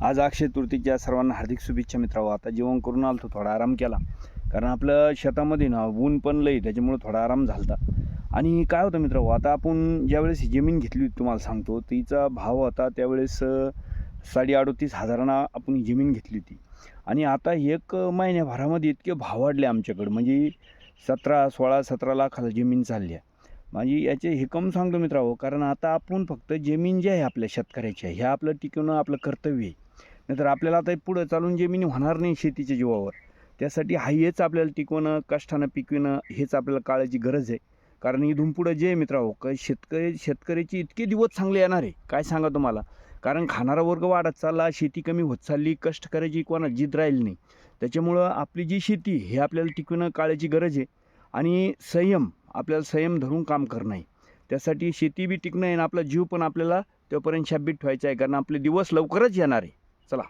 आज अक्षय तृतीयेच्या सर्वांना हार्दिक शुभेच्छा मित्रांनो. आता जेवण करून आलो, थोडा आराम केला कारण आपलं शेतामध्ये ना ऊन पण लई, त्याच्यामुळे थोडा आराम झालता. आणि काय होतं मित्रांनो, आता आपण ज्यावेळेस ही जमीन घेतली होती तुम्हाला सांगतो, तिचा भाव होता त्यावेळेस 38,500 आपण ही जमीन घेतली होती. आणि आता एक महिन्याभरामध्ये इतके भाव वाढले आमच्याकडं, म्हणजे 16-17 लाखाला जमीन चालली आहे. म्हणजे याचे हे कम सांगतो मित्रांनो, कारण आता आपण फक्त जमीन जी आहे आपल्या शेतकऱ्याची आहे, ह्या आपलं टिकवणं आपलं कर्तव्य आहे. नाहीतर आपल्याला आता पुढं चालून जमीन होणार नाही शेतीच्या जीवावर. त्यासाठी हेच आपल्याला टिकवणं, कष्टानं पिकविणं हेच आपल्याला काळाची गरज आहे. कारण इथून पुढं जे आहे मित्रांनो, शेतकऱ्याची इतके दिवस चांगले येणार आहे, काय सांगा तुम्हाला. कारण खाणारा वर्ग वाढत चालला, शेती कमी होत चालली, कष्ट करायची कोणाला जिद राहील नाही. त्याच्यामुळं आपली जी शेती हे आपल्याला टिकवणं काळाची गरज आहे. आणि आपल्याला संयम धरून काम करणं आहे. त्यासाठी शेती बी टिकणं आहे आणि आपला जीव पण आपल्याला तोपर्यंत शाब्दित ठेवायचा आहे, कारण आपले दिवस लवकरच येणार आहे. चला.